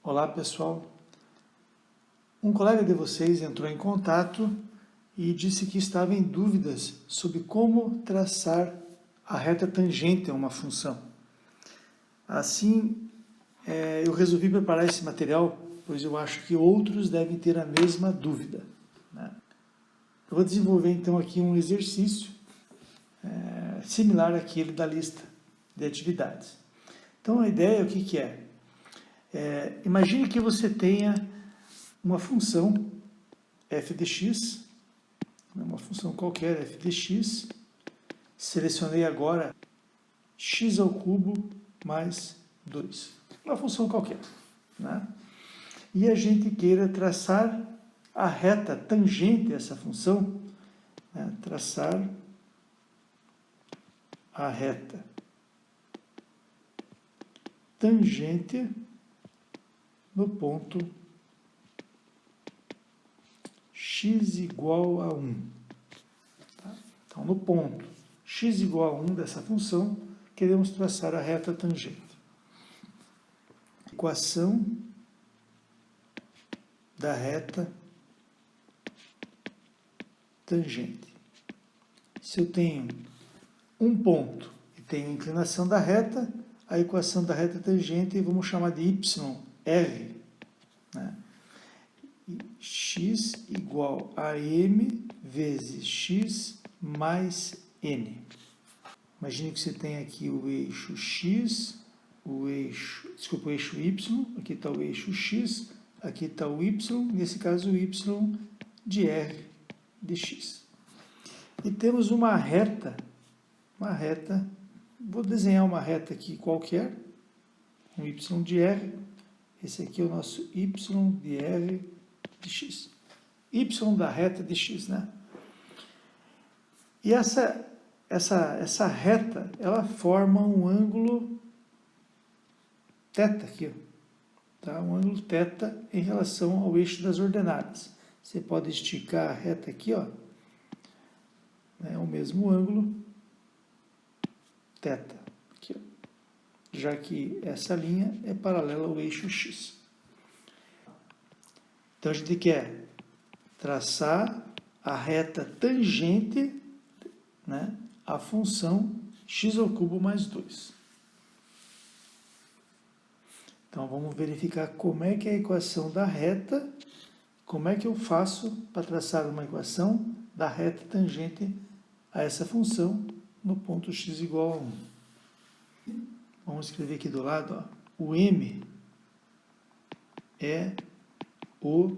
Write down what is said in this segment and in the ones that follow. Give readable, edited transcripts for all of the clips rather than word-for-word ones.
Olá pessoal, um colega de vocês entrou em contato e disse que estava em dúvidas sobre como traçar a reta tangente a uma função. Assim, eu resolvi preparar esse material, pois eu acho que outros devem ter a mesma dúvida, né? Eu vou desenvolver então aqui um exercício similar àquele da lista de atividades. Então a ideia, o que é? Imagine que você tenha uma função f de x, uma função qualquer f de x, selecionei agora x ao cubo mais 2, uma função qualquer, né? E a gente queira traçar a reta tangente a essa função, né? Traçar a reta tangente no ponto x igual a 1. Tá? Então, no ponto x igual a 1 dessa função, queremos traçar a reta tangente. Equação da reta tangente. Se eu tenho um ponto e tenho a inclinação da reta, a equação da reta tangente vamos chamar de yr, né? X igual a m vezes x mais n. Imagine que você tem aqui o eixo x, o eixo y, aqui está o eixo x, aqui está o y, nesse caso o y de r de x. E temos uma reta, vou desenhar uma reta aqui qualquer, um y de r, esse aqui é o nosso y de r de x. Y da reta de x, né? E essa reta, ela forma um ângulo θ aqui, tá? Um ângulo θ em relação ao eixo das ordenadas. Você pode esticar a reta aqui, ó, né? O mesmo ângulo θ, aqui, ó, já que essa linha é paralela ao eixo x. Então a gente quer traçar a reta tangente, né, a função x ao cubo mais 2. Então vamos verificar como é que é a equação da reta, como é que eu faço para traçar uma equação da reta tangente a essa função no ponto x igual a 1. Vamos escrever aqui do lado, ó, o m é o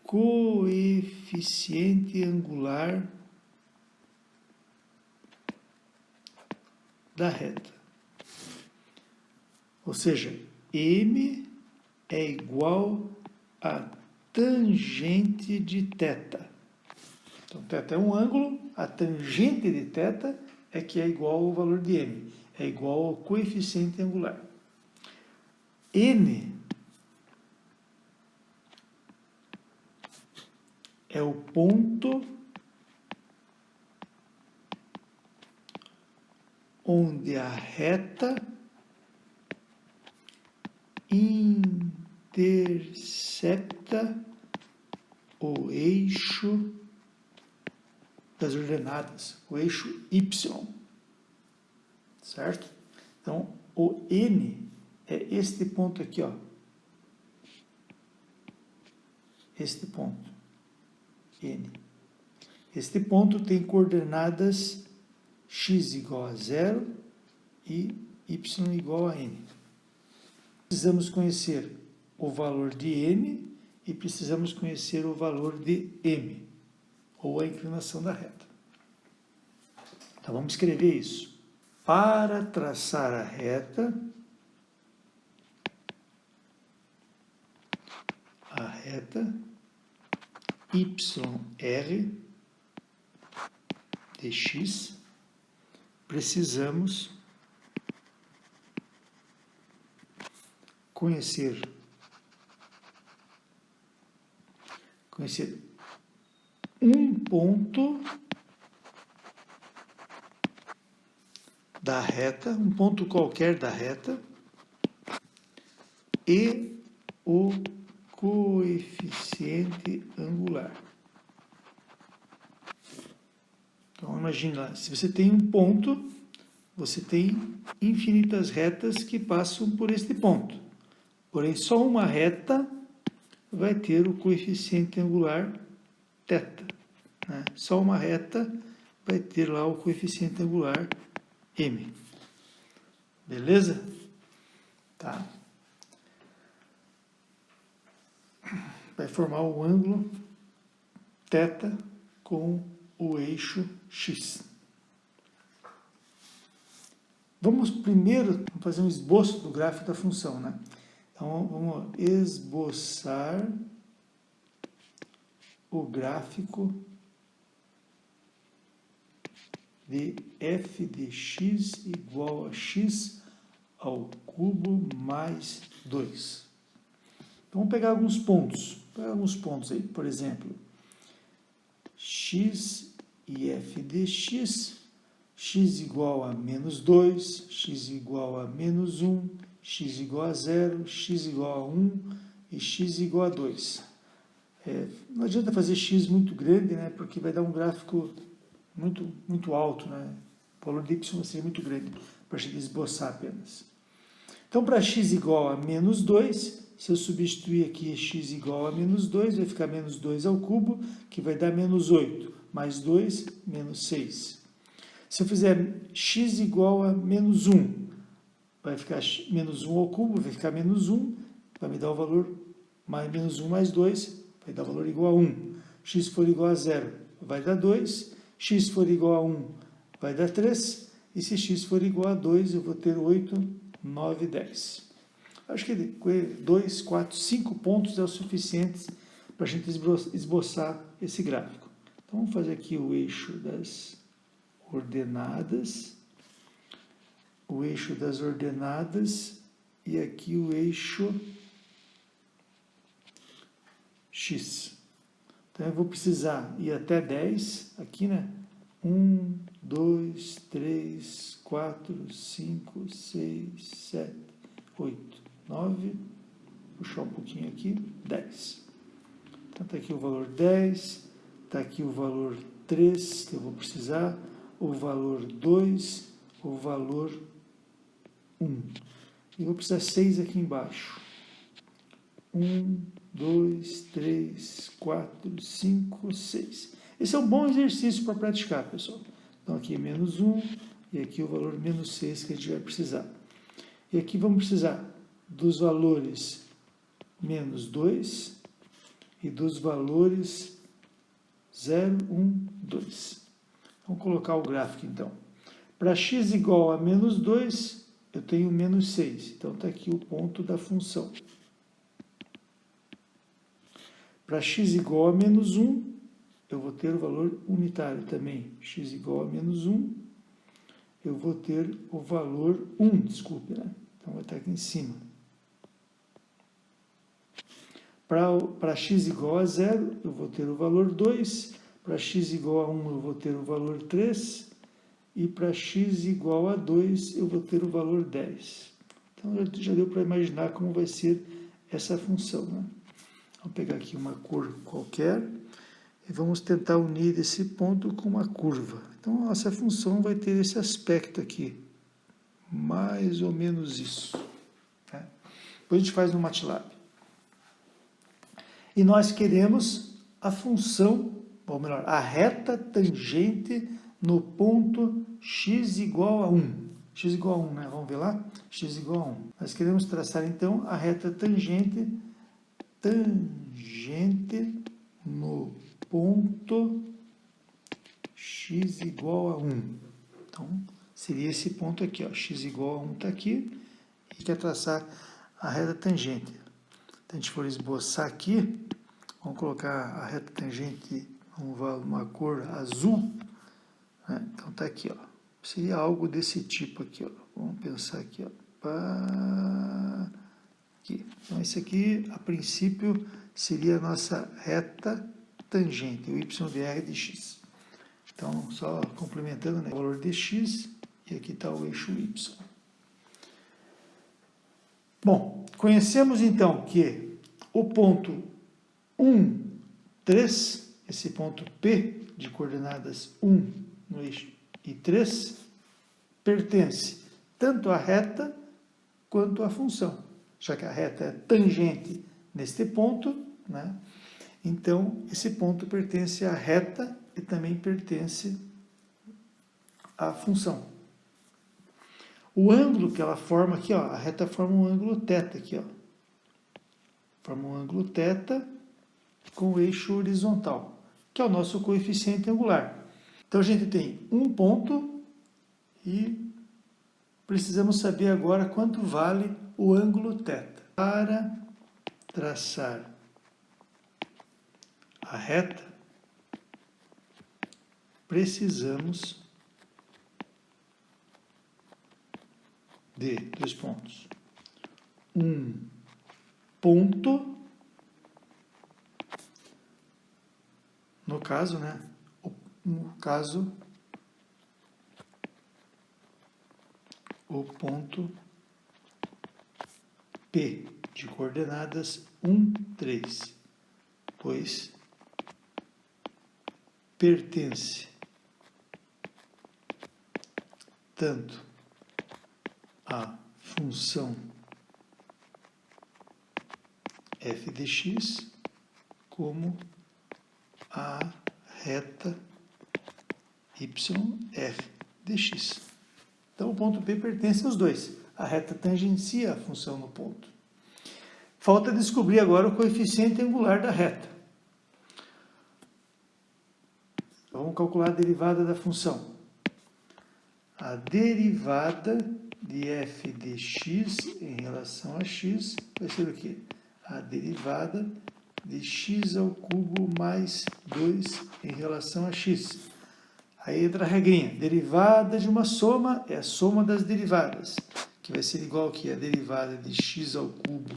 coeficiente angular da reta. Ou seja, m é igual a tangente de θ. Então, θ é um ângulo, a tangente de θ é que é igual ao valor de m, é igual ao coeficiente angular. N é o ponto onde a reta intercepta o eixo das ordenadas, o eixo y, certo? Então, o N é este ponto aqui, ó, este ponto, N. Este ponto tem coordenadas x igual a 0 e y igual a n. Precisamos conhecer o valor de n e precisamos conhecer o valor de m, ou a inclinação da reta. Então vamos escrever isso. Para traçar a reta, yr de x, precisamos conhecer um ponto da reta, um ponto qualquer da reta, e o coeficiente angular. Então, imagina, se você tem um ponto, você tem infinitas retas que passam por este ponto. Porém, só uma reta vai ter o coeficiente angular θ. Né? Só uma reta vai ter lá o coeficiente angular m. Beleza? Tá. Vai formar o ângulo θ com o eixo x. Vamos primeiro fazer um esboço do gráfico da função, né? Então, vamos esboçar o gráfico de f de x igual a x ao cubo mais 2. Então, vamos pegar alguns pontos. Aí, por exemplo, x e f de x, x igual a menos 2, x igual a menos 1, x igual a 0, x igual a 1 e x igual a 2. Não adianta fazer x muito grande, né, porque vai dar um gráfico muito alto, né? O valor de y vai ser muito grande para a gente esboçar apenas. Então, para x igual a menos 2, se eu substituir aqui x igual a menos 2, vai ficar menos 2 ao cubo, que vai dar menos 8, mais 2, menos 6. Se eu fizer x igual a menos 1, vai ficar menos 1 ao cubo, vai ficar menos 1, vai me dar o valor menos 1 mais 2, vai dar o valor igual a 1. X for igual a 0, vai dar 2. X for igual a 1, vai dar 3. E se x for igual a 2, eu vou ter 8, 9, 10. Acho que 2, 4, 5 pontos é o suficiente para a gente esboçar esse gráfico. Então, vamos fazer aqui o eixo das ordenadas. O eixo das ordenadas e aqui o eixo x. Então, eu vou precisar ir até 10, aqui, né? 1, 2, 3, 4, 5, 6, 7, 8, 9, puxar um pouquinho aqui, 10. Então, está aqui o valor 10, está aqui o valor 3, que eu vou precisar, o valor 2, o valor 1. E vou precisar 6 aqui embaixo. 1, 2, 3, 4, 5, 6. Esse é um bom exercício para praticar, pessoal. Então, aqui é menos 1 e aqui o valor menos 6 que a gente vai precisar. E aqui vamos precisar dos valores menos 2 e dos valores 0, 1, 2. Vamos colocar o gráfico, então. Para x igual a menos 2, eu tenho menos 6. Então, está aqui o ponto da função. Para x igual a menos 1, eu vou ter o valor unitário também. X igual a menos 1, eu vou ter o valor 1, desculpe, né? Então, vai estar aqui em cima. Para x igual a 0, eu vou ter o valor 2. Para x igual a 1, eu vou ter o valor 3. E para x igual a 2, eu vou ter o valor 10. Então, já deu para imaginar como vai ser essa função, né? Vamos pegar aqui uma cor qualquer e vamos tentar unir esse ponto com uma curva. Então, essa função vai ter esse aspecto aqui, mais ou menos isso. Né? Depois a gente faz no MATLAB. E nós queremos a função, ou melhor, a reta tangente no ponto x igual a 1. X igual a 1, né? Vamos ver lá? X igual a 1. Nós queremos traçar, então, a reta tangente no ponto x igual a 1. Então, seria esse ponto aqui, ó, x igual a 1 está aqui, e quer traçar a reta tangente. Então, a gente for esboçar aqui, vamos colocar a reta tangente numa cor azul, né? Então, está aqui, ó. Seria algo desse tipo aqui, ó. Vamos pensar aqui, ó. Aqui. Então, esse aqui, a princípio, seria a nossa reta tangente, o y dr de x. Então, só complementando, né, o valor de x, e aqui está o eixo y. Bom, conhecemos então que O ponto 1, 3, esse ponto P de coordenadas 1 no eixo e 3, pertence tanto à reta quanto à função, já que a reta é tangente neste ponto, né? Então, esse ponto pertence à reta e também pertence à função. O ângulo que ela forma aqui, ó, a reta forma um ângulo θ aqui, ó. Forma um ângulo θ com o eixo horizontal, que é o nosso coeficiente angular. Então, a gente tem um ponto e precisamos saber agora quanto vale o ângulo θ. Para traçar a reta, precisamos de dois pontos. Um ponto, no caso, né? O ponto P de coordenadas 1, 3, pois pertence tanto à função f de x como à reta yr de x. Então, o ponto P pertence aos dois. A reta tangencia a função no ponto. Falta descobrir agora o coeficiente angular da reta. Vamos calcular a derivada da função. A derivada de f de x em relação a x vai ser o quê? A derivada de x ao cubo mais 2 em relação a x. Aí entra a regrinha. Derivada de uma soma é a soma das derivadas, que vai ser igual que a derivada de x ao cubo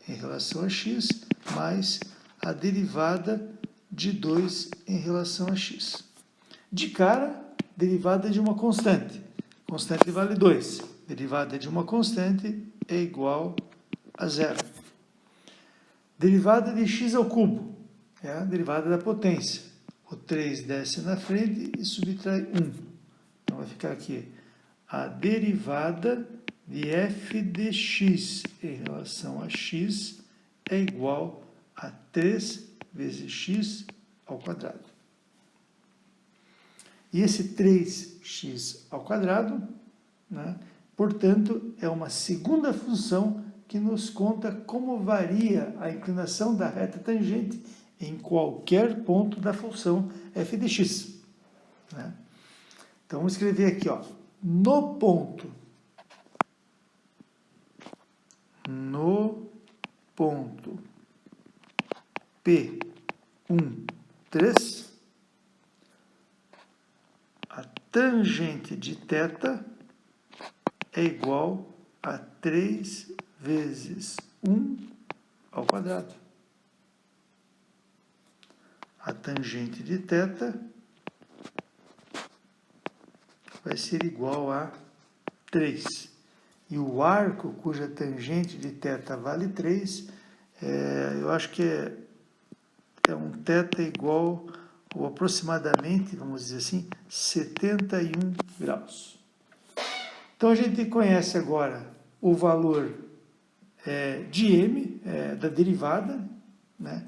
em relação a x, mais a derivada de 2 em relação a x. De cara, derivada de uma constante. Constante vale 2. Derivada de uma constante é igual a 0. Derivada de x ao cubo é a derivada da potência. O 3 desce na frente e subtrai 1. Então, vai ficar aqui a derivada de f de x em relação a x é igual a 3 vezes x ao quadrado. E esse 3x ao quadrado, né, portanto, é uma segunda função que nos conta como varia a inclinação da reta tangente em qualquer ponto da função f de x. Né? Então, vamos escrever aqui, ó, no ponto P1, 3, a tangente de θ é igual a 3 vezes 1 ao quadrado. A tangente de θ vai ser igual a 3. E o arco cuja tangente de θ vale 3, eu acho que é um θ igual, ou aproximadamente, vamos dizer assim, 71 graus. Então, a gente conhece agora o valor de m, da derivada, né,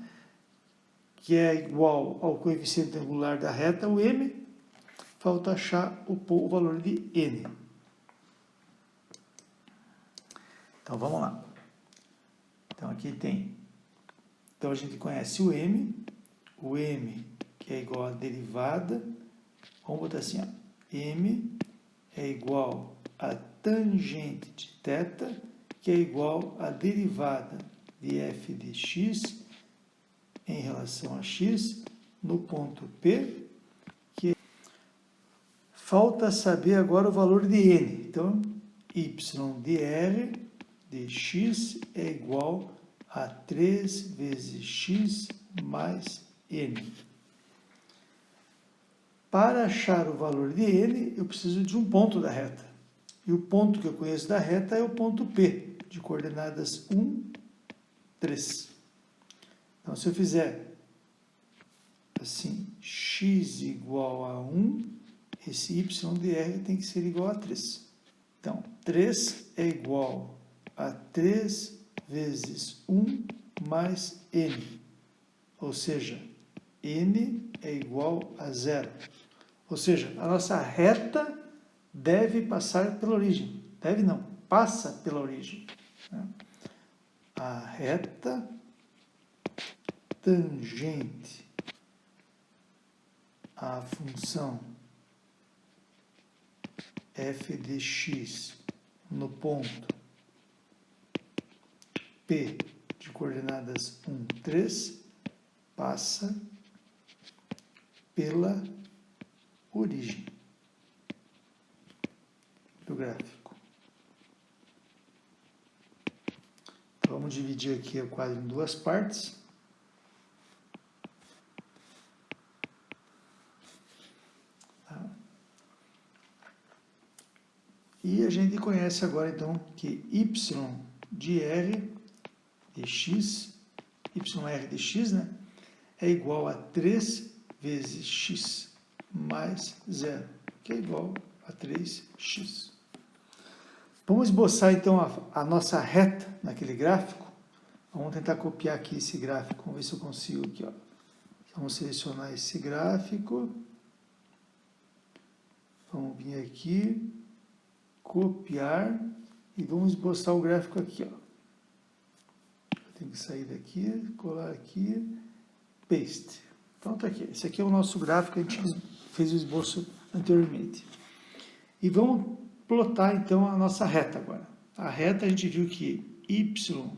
que é igual ao coeficiente angular da reta, o m. Falta achar o valor de n. Então, vamos lá. Então, aqui tem. Então, a gente conhece o m que é igual à derivada. Vamos botar assim, ó. M é igual a tangente de θ, que é igual à derivada de f de x em relação a x no ponto P, que falta saber agora o valor de n. Então, y de r de x é igual a 3 vezes x mais n. Para achar o valor de n, eu preciso de um ponto da reta. E o ponto que eu conheço da reta é o ponto P, de coordenadas 1, 3. Então, se eu fizer assim, x igual a 1, esse y de r tem que ser igual a 3. Então, 3 é igual a 3 vezes 1 mais n. Ou seja, n é igual a 0. Ou seja, a nossa reta deve passar pela origem. Deve não, passa pela origem. A reta tangente à função f de x no ponto P de coordenadas 1, 3 passa pela origem do gráfico. Então, vamos dividir aqui o quadro em duas partes. E a gente conhece agora, então, que y de r de x, yr de x, né, é igual a 3 vezes x mais 0, que é igual a 3x. Vamos esboçar, então, a nossa reta naquele gráfico. Vamos tentar copiar aqui esse gráfico. Vamos ver se eu consigo aqui, ó. Vamos selecionar esse gráfico. Vamos vir aqui, copiar e vamos esboçar o gráfico aqui, ó. Tem que sair daqui, colar aqui, paste. Então tá aqui. Esse aqui é o nosso gráfico, a gente fez o esboço anteriormente. E vamos plotar então a nossa reta agora. A reta a gente viu que y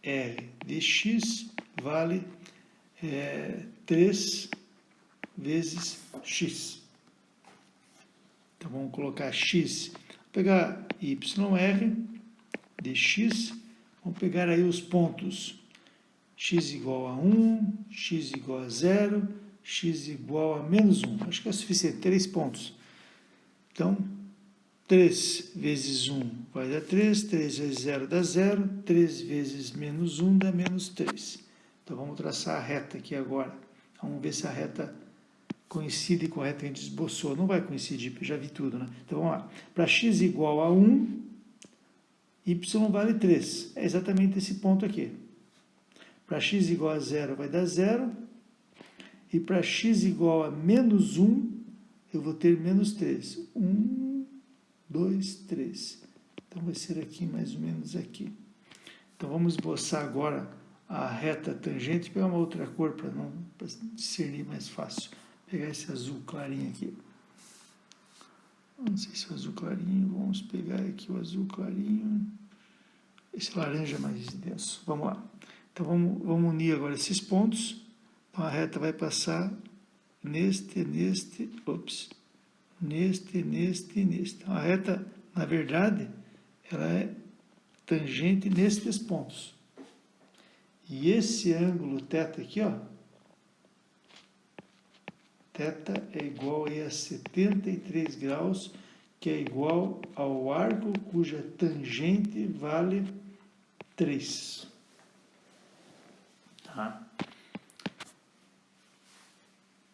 r de x vale 3 vezes x. Então vamos colocar x, vou pegar yr de x, vamos pegar aí os pontos x igual a 1, x igual a 0, x igual a menos 1. Acho que é o suficiente, 3 pontos. Então, 3 vezes 1 vai dar 3, 3 vezes 0 dá 0, 3 vezes menos 1 dá menos 3. Então, vamos traçar a reta aqui agora. Vamos ver se a reta coincide com a reta que a gente esboçou. Não vai coincidir, porque eu já vi tudo, né? Então, vamos lá. Para x igual a 1, y vale 3. É exatamente esse ponto aqui. Para x igual a 0 vai dar 0. E para x igual a menos 1, eu vou ter menos 3. 1, 2, 3. Então, vai ser aqui, mais ou menos aqui. Então, vamos esboçar agora a reta tangente. Vou pegar uma outra cor para discernir mais fácil. Vou pegar esse azul clarinho aqui. Não sei se é o azul clarinho. Vamos pegar aqui o azul clarinho. Esse laranja mais denso. Vamos lá. Então, vamos unir agora esses pontos. Então, a reta vai passar neste. Então, a reta, na verdade, ela é tangente nestes pontos. E esse ângulo θ aqui, ó, θ é igual a 73 graus, que é igual ao arco cuja tangente vale 3. Tá?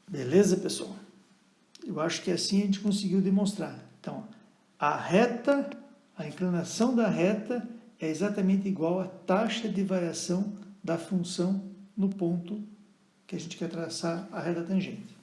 Beleza, pessoal? Eu acho que assim a gente conseguiu demonstrar. Então, a reta, a inclinação da reta é exatamente igual à taxa de variação da função no ponto que a gente quer traçar a reta tangente.